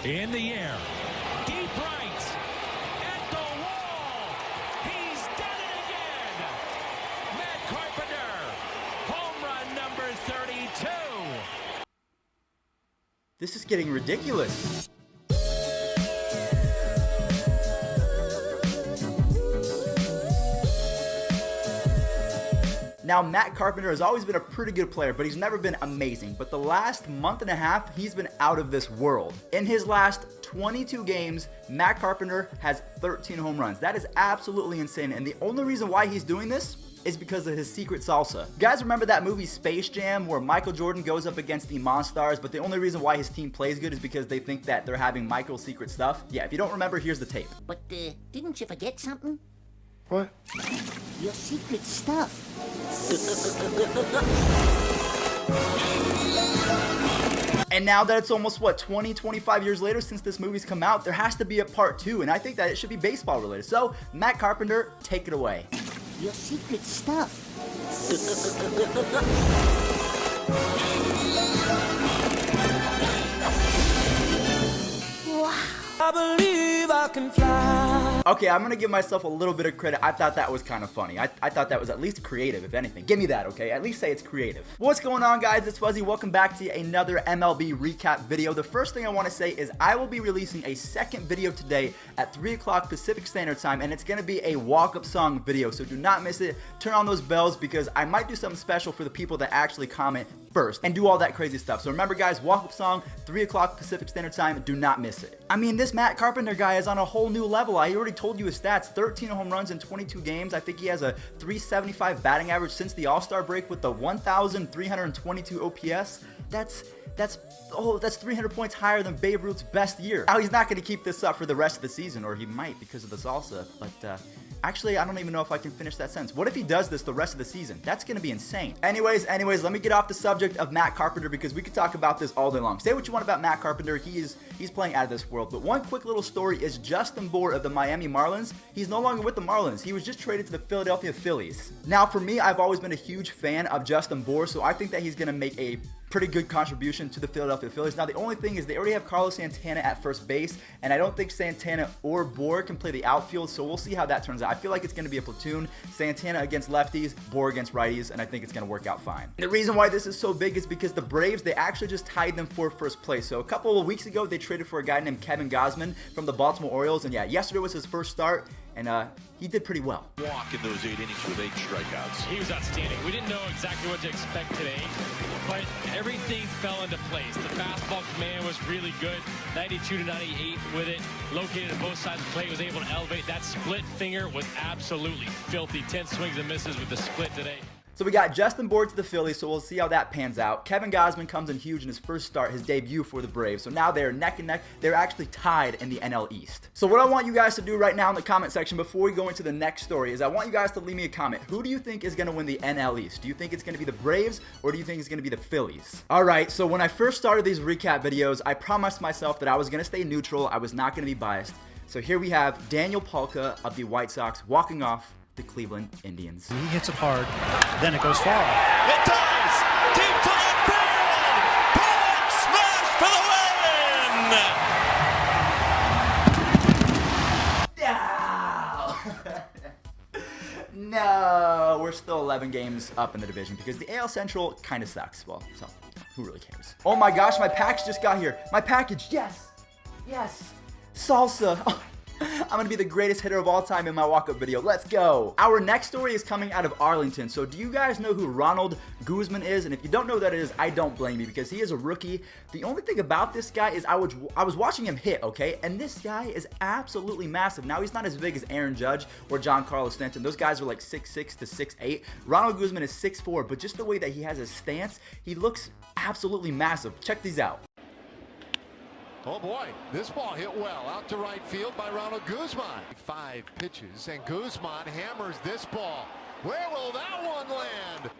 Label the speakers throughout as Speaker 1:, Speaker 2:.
Speaker 1: In the air. Deep right. At the wall. He's done it again. Matt Carpenter. Home run number 32.
Speaker 2: This is getting ridiculous. Now, Matt Carpenter has always been a pretty good player, but he's never been amazing. But the last month and a half, he's been out of this world. In his last 22 games, Matt Carpenter has 13 home runs. That is absolutely insane. And the only reason why he's doing this is because of his secret salsa. You guys remember that movie Space Jam where Michael Jordan goes up against the Monstars, but the only reason why his team plays good is because they think that they're having Michael's secret stuff? Yeah, if you don't remember, here's the tape.
Speaker 3: But, didn't you forget something?
Speaker 4: What?
Speaker 3: Your secret stuff.
Speaker 2: And now that it's almost, what, 25 years later since this movie's come out, there has to be a part 2, and I think that it should be baseball related. So, Matt Carpenter, take it away.
Speaker 3: Your secret stuff. Wow.
Speaker 1: I believe I can fly.
Speaker 2: Okay, I'm gonna give myself a little bit of credit. I thought that was kind of funny. I thought that was at least creative, if anything. Give me that, okay? At least say it's creative. What's going on, guys? It's Fuzzy. Welcome back to another MLB Recap video. The first thing I want to say is I will be releasing a second video today at 3 o'clock Pacific Standard Time, and it's gonna be a walk-up song video, so do not miss it. Turn on those bells because I might do something special for the people that actually comment first and do all that crazy stuff. So remember, guys, walk-up song, 3 o'clock Pacific Standard Time. Do not miss it. I mean, this Matt Carpenter guy is on a whole new level. I already told you his stats. 13 home runs in 22 games. I think he has a 375 batting average since the All-Star break with the 1,322 OPS. That's 300 points higher than Babe Ruth's best year. Now, he's not going to keep this up for the rest of the season, or he might because of the salsa, but actually, I don't even know if I can finish that sentence. What if he does this the rest of the season? That's going to be insane. Anyways, let me get off the subject of Matt Carpenter because we could talk about this all day long. Say what you want about Matt Carpenter. He's playing out of this world. But one quick little story is Justin Bour of the Miami Marlins. He's no longer with the Marlins. He was just traded to the Philadelphia Phillies. Now, for me, I've always been a huge fan of Justin Bour, so I think that he's going to make a pretty good contribution to the Philadelphia Phillies. Now, the only thing is they already have Carlos Santana at first base, and I don't think Santana or Bour can play the outfield, so we'll see how that turns out. I feel like it's going to be a platoon, Santana against lefties, Bour against righties, and I think it's going to work out fine. And the reason why this is so big is because the Braves, they actually just tied them for first place. So a couple of weeks ago, they traded for a guy named Kevin Gausman from the Baltimore Orioles, and yeah, yesterday was his first start, and he did pretty well.
Speaker 5: Walk in those 8 innings with 8 strikeouts.
Speaker 6: He was outstanding. We didn't know exactly what to expect today, but everything fell into place. The fastball command was really good. 92 to 98 with it. Located at both sides of the plate, was able to elevate. That split finger was absolutely filthy. 10 swings and misses with the split today.
Speaker 2: So we got Justin Bour to the Phillies, so we'll see how that pans out. Kevin Gausman comes in huge in his first start, his debut for the Braves. So now they're neck and neck. They're actually tied in the NL East. So what I want you guys to do right now in the comment section before we go into the next story is I want you guys to leave me a comment. Who do you think is going to win the NL East? Do you think it's going to be the Braves or do you think it's going to be the Phillies? All right, so when I first started these recap videos, I promised myself that I was going to stay neutral. I was not going to be biased. So here we have Daniel Palka of the White Sox walking off the Cleveland Indians.
Speaker 7: He hits it hard, then it goes far.
Speaker 5: It does! Deep to left field! Big smash for the win!
Speaker 2: No, we're still 11 games up in the division because the AL Central kind of sucks. Well, so who really cares? Oh my gosh, my package just got here. My package, yes, yes, salsa. Oh. I'm going to be the greatest hitter of all time in my walk-up video. Let's go. Our next story is coming out of Arlington. So do you guys know who Ronald Gozman is? And if you don't know who that is, I don't blame you because he is a rookie. The only thing about this guy is I was watching him hit, okay? And this guy is absolutely massive. Now, he's not as big as Aaron Judge or Giancarlo Stanton. Those guys are like 6'6" to 6'8". Ronald Gozman is 6'4", but just the way that he has his stance, he looks absolutely massive. Check these out.
Speaker 4: Oh boy, this ball hit well out to right field by Ronald Gozman. 5 pitches and Gozman hammers this ball. Where will that one land?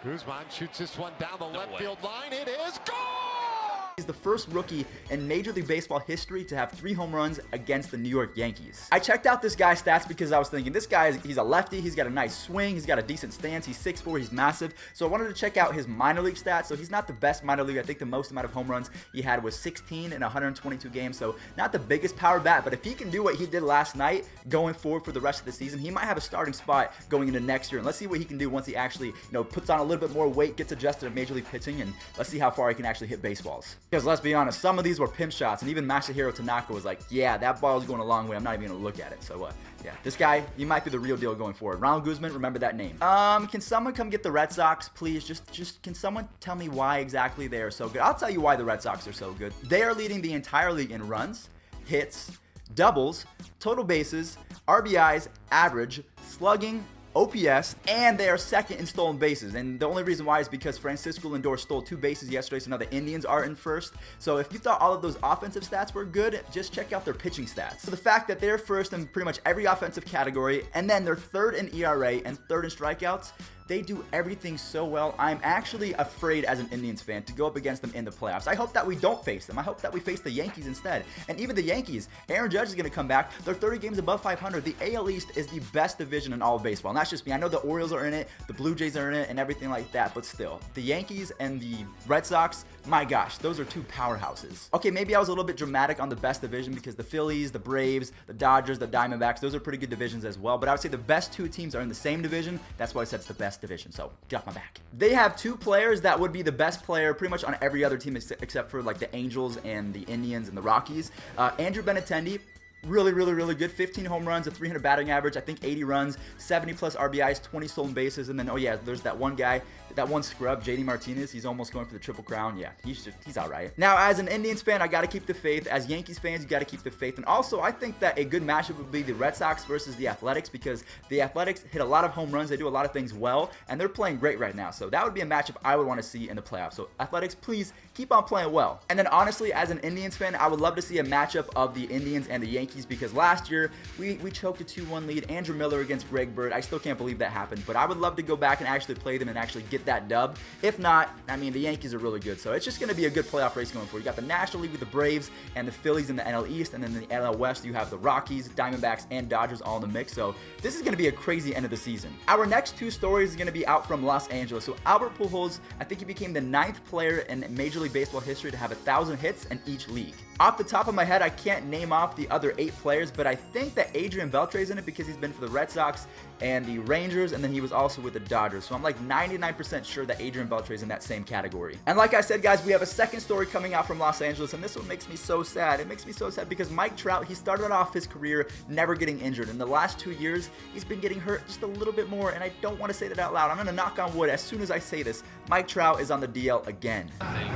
Speaker 4: Gozman shoots this one down the left field line. It is gone!
Speaker 2: He's the first rookie in Major League Baseball history to have 3 home runs against the New York Yankees. I checked out this guy's stats because I was thinking, this guy, he's a lefty, he's got a nice swing, he's got a decent stance, he's 6'4", he's massive. So I wanted to check out his minor league stats. So he's not the best minor league. I think the most amount of home runs he had was 16 in 122 games. So not the biggest power bat, but if he can do what he did last night going forward for the rest of the season, he might have a starting spot going into next year. And let's see what he can do once he actually, puts on a little bit more weight, gets adjusted to Major League pitching, and let's see how far he can actually hit baseballs. Because let's be honest, some of these were pimp shots, and even Masahiro Tanaka was like, yeah, that ball is going a long way. I'm not even going to look at it. So, yeah, this guy, he might be the real deal going forward. Ronald Guzman, remember that name. Can someone come get the Red Sox, please? Just can someone tell me why exactly they are so good? I'll tell you why the Red Sox are so good. They are leading the entire league in runs, hits, doubles, total bases, RBIs, average, slugging, OPS, and they are second in stolen bases. And the only reason why is because Francisco Lindor stole 2 bases yesterday, so now the Indians are in first. So if you thought all of those offensive stats were good, just check out their pitching stats. So the fact that they're first in pretty much every offensive category, and then they're third in ERA and third in strikeouts, they do everything so well. I'm actually afraid as an Indians fan to go up against them in the playoffs. I hope that we don't face them. I hope that we face the Yankees instead. And even the Yankees, Aaron Judge is going to come back. They're 30 games above 500. The AL East is the best division in all of baseball. And that's just me. I know the Orioles are in it, the Blue Jays are in it, and everything like that. But still, the Yankees and the Red Sox, my gosh, those are 2 powerhouses. Okay, maybe I was a little bit dramatic on the best division because the Phillies, the Braves, the Dodgers, the Diamondbacks, those are pretty good divisions as well. But I would say the best 2 teams are in the same division. That's why I said it's the best division. So get off my back. They have 2 players that would be the best player pretty much on every other team except for like the Angels and the Indians and the Rockies. Andrew Benintendi, really good. 15 home runs, a 300 batting average, I think 80 runs, 70 plus RBIs, 20 stolen bases, and then, oh yeah, there's that one guy, that one scrub, JD Martinez. He's almost going for the Triple Crown. Yeah, he's all right. Now, as an Indians fan, I got to keep the faith. As Yankees fans, you got to keep the faith. And also, I think that a good matchup would be the Red Sox versus the Athletics because the Athletics hit a lot of home runs. They do a lot of things well, and they're playing great right now. So that would be a matchup I would want to see in the playoffs. So Athletics, please keep on playing well. And then honestly, as an Indians fan, I would love to see a matchup of the Indians and the Yankees because last year, we choked a 2-1 lead. Andrew Miller against Greg Bird. I still can't believe that happened, but I would love to go back and actually play them and actually get that dub. If not, I mean, the Yankees are really good, so it's just going to be a good playoff race going forward. You got the National League with the Braves and the Phillies in the NL East, and then in the NL West, you have the Rockies, Diamondbacks, and Dodgers all in the mix, so this is going to be a crazy end of the season. Our next 2 stories are going to be out from Los Angeles. So Albert Pujols, I think he became the 9th player in Major League Baseball history to have 1,000 hits in each league. Off the top of my head, I can't name off the other 8 players, but I think that Adrian Beltre is in it because he's been for the Red Sox and the Rangers, and then he was also with the Dodgers. So I'm like 99% sure that Adrian Beltre is in that same category. And like I said, guys, we have a second story coming out from Los Angeles, and this one makes me so sad. It makes me so sad because Mike Trout, he started off his career never getting injured. In the last 2 years, he's been getting hurt just a little bit more, and I don't want to say that out loud. I'm going to knock on wood as soon as I say this. Mike Trout is on the DL again.
Speaker 8: I think,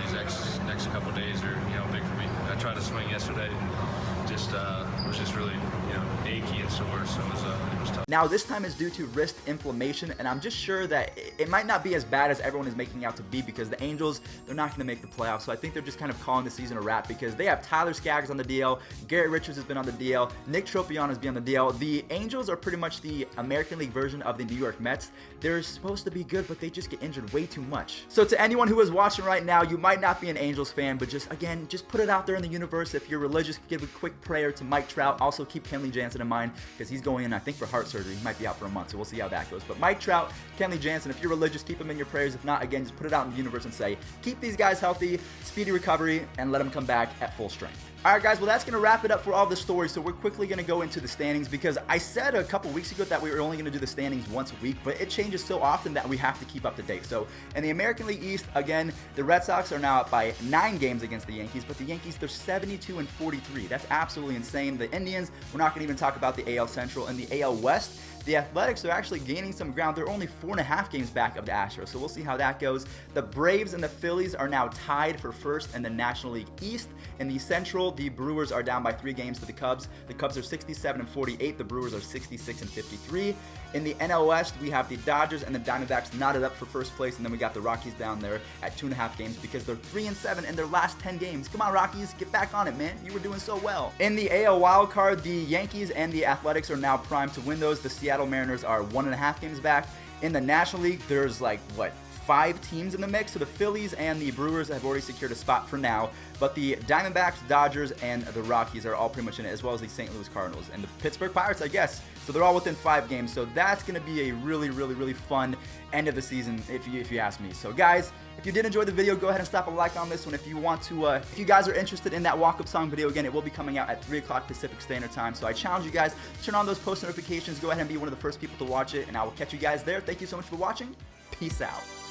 Speaker 8: these next couple of days are, big for me. I tried to swing yesterday, just was just really, achy and sore, so it was tough.
Speaker 2: Now, this time is due to wrist inflammation, and I'm just sure that it might not be as bad as everyone is making out to be because the Angels, they're not going to make the playoffs, so I think they're just kind of calling the season a wrap because they have Tyler Skaggs on the DL, Garrett Richards has been on the DL, Nick Tropiano has been on the DL. The Angels are pretty much the American League version of the New York Mets. They're supposed to be good, but they just get injured way too much. So to anyone who is watching right now, you might not be an Angels fan, but just put it out there in the universe. If you're religious, give a quick prayer to Mike Trout. Also keep Kenley Jansen in mind because he's going in, I think, for heart surgery. He might be out for a month, so we'll see how that goes. But Mike Trout, Kenley Jansen, if you're religious, keep them in your prayers. If not, again, just put it out in the universe and say, keep these guys healthy, speedy recovery, and let them come back at full strength. Alright guys, well that's going to wrap it up for all the stories, so we're quickly going to go into the standings because I said a couple weeks ago that we were only going to do the standings once a week, but it changes so often that we have to keep up to date. So in the American League East, again, the Red Sox are now up by 9 games against the Yankees, but the Yankees, they're 72-43. That's absolutely insane. The Indians, we're not going to even talk about the AL Central. And the AL West, the Athletics are actually gaining some ground. They're only 4.5 games back of the Astros, so we'll see how that goes. The Braves and the Phillies are now tied for first in the National League East. In the Central, the Brewers are down by 3 games to the Cubs. The Cubs are 67-48. The Brewers are 66-53. In the NL West, we have the Dodgers and the Diamondbacks knotted up for first place, and then we got the Rockies down there at 2.5 games because they're 3-7 in their last 10 games. Come on, Rockies, get back on it, man. You were doing so well. In the AL wild card, the Yankees and the Athletics are now primed to win those. The Seattle Mariners are 1.5 games back. In the National League, there's like, what, 5 teams in the mix. So the Phillies and the Brewers have already secured a spot for now, but the Diamondbacks, Dodgers, and the Rockies are all pretty much in it, as well as the St. Louis Cardinals and the Pittsburgh Pirates, I guess. So they're all within 5 games. So that's going to be a really, really, really fun end of the season, if you ask me. So guys, if you did enjoy the video, go ahead and slap a like on this one. If you want to, if you guys are interested in that walk-up song video, again, it will be coming out at 3 o'clock Pacific Standard Time. So I challenge you guys to turn on those post notifications. Go ahead and be one of the first people to watch it, and I will catch you guys there. Thank you so much for watching. Peace out.